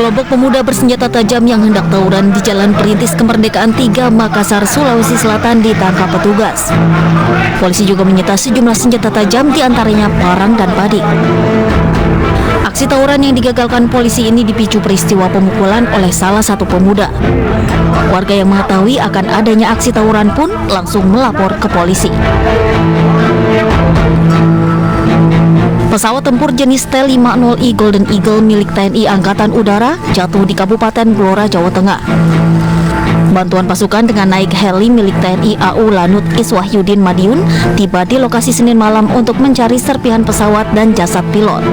Sekelompok pemuda bersenjata tajam yang hendak tawuran di Jalan Perintis Kemerdekaan 3, Makassar, Sulawesi Selatan ditangkap petugas. Polisi juga menyita sejumlah senjata tajam, diantaranya parang dan padi. Aksi tawuran yang digagalkan polisi ini dipicu peristiwa pemukulan oleh salah satu pemuda. Warga yang mengetahui akan adanya aksi tawuran pun langsung melapor ke polisi. Pesawat tempur jenis T-50I Golden Eagle milik TNI Angkatan Udara jatuh di Kabupaten Blora, Jawa Tengah. Bantuan pasukan dengan naik heli milik TNI AU Lanut Iswahyudin Madiun tiba di lokasi Senin malam untuk mencari serpihan pesawat dan jasad pilot.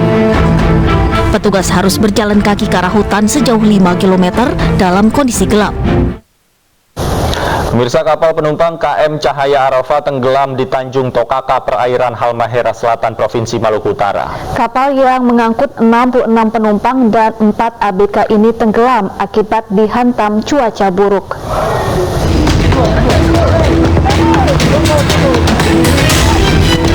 Petugas harus berjalan kaki ke arah hutan sejauh 5 km dalam kondisi gelap. Pemirsa, kapal penumpang KM Cahaya Arafah tenggelam di Tanjung Tokaka, perairan Halmahera Selatan, Provinsi Maluku Utara. Kapal yang mengangkut 66 penumpang dan 4 ABK ini tenggelam akibat dihantam cuaca buruk.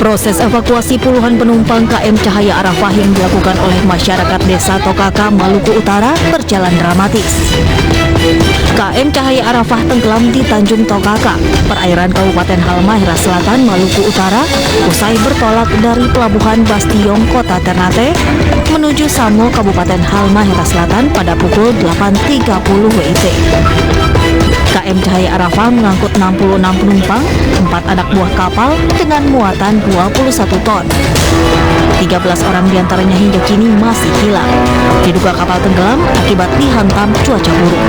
Proses evakuasi puluhan penumpang KM Cahaya Arafah yang dilakukan oleh masyarakat desa Tokaka, Maluku Utara berjalan dramatis. KM Cahaya Arafah tenggelam di Tanjung Tokaka, perairan Kabupaten Halmahera Selatan, Maluku Utara, usai bertolak dari Pelabuhan Bastiong, Kota Ternate, menuju Samo, Kabupaten Halmahera Selatan pada pukul 8.30 WIT. KM Cahaya Arafah mengangkut 66 penumpang, 4 anak buah kapal dengan muatan 21 ton. 13 orang diantaranya hingga kini masih hilang. Diduga kapal tenggelam akibat dihantam cuaca buruk.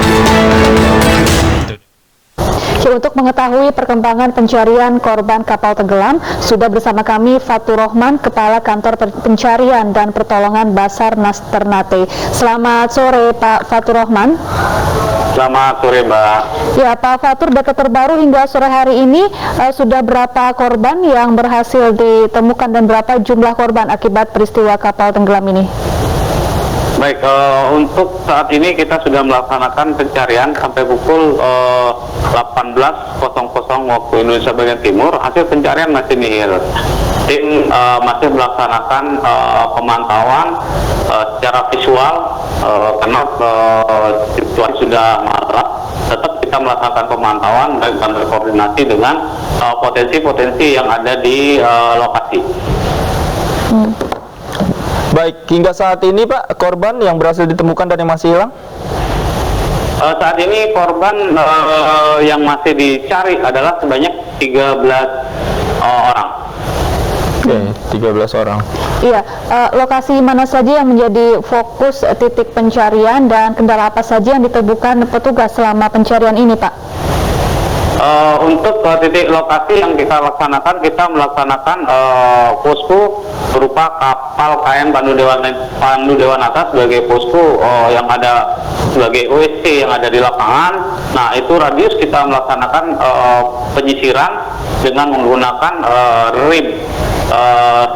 Untuk mengetahui perkembangan pencarian korban kapal tenggelam, sudah bersama kami Fatur Rahman, Kepala Kantor Pencarian dan Pertolongan Basarnas Ternate. Selamat sore Pak Fatur Rahman. Selamat sore Mbak. Ya Pak Fatur, data terbaru hingga sore hari ini sudah berapa korban yang berhasil ditemukan dan berapa jumlah korban akibat peristiwa kapal tenggelam ini? Baik, untuk saat ini kita sudah melaksanakan pencarian sampai pukul 18.00 waktu Indonesia bagian timur. Hasil pencarian masih nihil. Tim masih melaksanakan pemantauan secara visual karena situasi sudah malam. Tetap kita melaksanakan pemantauan dan berkoordinasi dengan potensi-potensi yang ada di lokasi. Baik, hingga saat ini Pak, korban yang berhasil ditemukan dan yang masih hilang? Saat ini korban yang masih dicari adalah sebanyak 13 orang. Oke, 13 orang. Iya, lokasi mana saja yang menjadi fokus titik pencarian dan kendala apa saja yang ditemukan petugas selama pencarian ini, Pak? Untuk titik lokasi yang kita laksanakan, kita melaksanakan posko berupa kapal KM Pandu Dewanata sebagai posko yang ada sebagai OSC yang ada di lapangan. Nah, itu radius kita melaksanakan penyisiran dengan menggunakan rim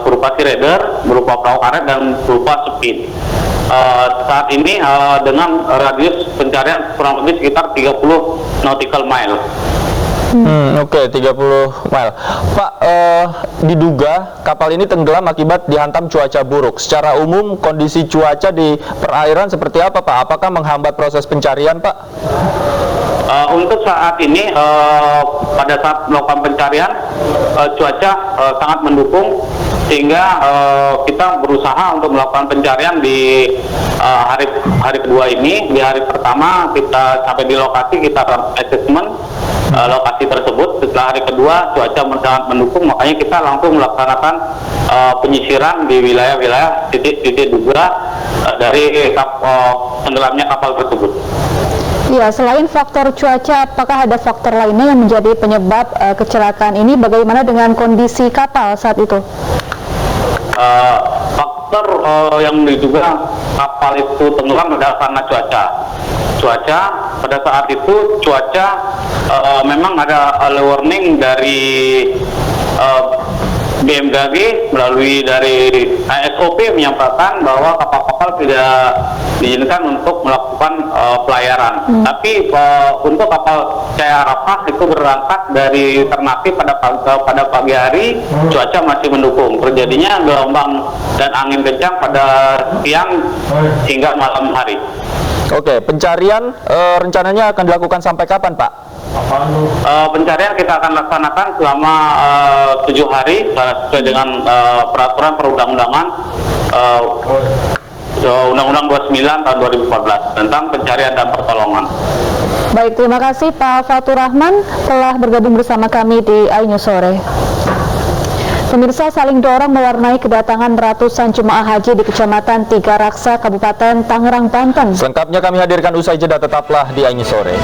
berupa sea rider, berupa perahu karet dan berupa speed. Saat ini dengan radius pencarian kurang lebih sekitar 30 nautical mile. Oke, 30 mile. Pak, diduga kapal ini tenggelam akibat dihantam cuaca buruk. Secara umum kondisi cuaca di perairan seperti apa Pak? Apakah menghambat proses pencarian Pak? Untuk saat ini pada saat melakukan pencarian cuaca sangat mendukung sehingga kita berusaha untuk melakukan pencarian di hari kedua ini. Di hari pertama kita sampai di lokasi, kita assessment lokasi tersebut. Setelah hari kedua cuaca sangat mendukung, makanya kita langsung melaksanakan penyisiran di wilayah-wilayah titik-titik duga dari tenggelamnya kapal tersebut. Ya, selain faktor cuaca, apakah ada faktor lainnya yang menjadi penyebab kecelakaan ini? Bagaimana dengan kondisi kapal saat itu? Faktor yang diduga kapal itu tenggelam adalah karena cuaca. Cuaca pada saat itu memang ada early warning dari BMKG melalui dari SOP menyampaikan bahwa kapal-kapal tidak diizinkan untuk melakukan pelayaran. Tapi untuk kapal Cahaya Arafah itu berangkat dari Ternate pada pagi hari, cuaca masih mendukung. Terjadinya gelombang dan angin kencang pada siang hingga malam hari. Oke, pencarian rencananya akan dilakukan sampai kapan, Pak? Pencarian kita akan laksanakan selama 7 hari sesuai dengan peraturan perundang-undangan Undang-Undang 29 tahun 2014 tentang pencarian dan pertolongan. Baik, terima kasih Pak Fatur Rahman telah bergabung bersama kami di iNews Sore. Pemirsa, saling dorong mewarnai kedatangan ratusan jemaah haji di Kecamatan Tiga Raksa, Kabupaten Tangerang, Banten. Selengkapnya kami hadirkan usai jeda, tetaplah di iNews Sore.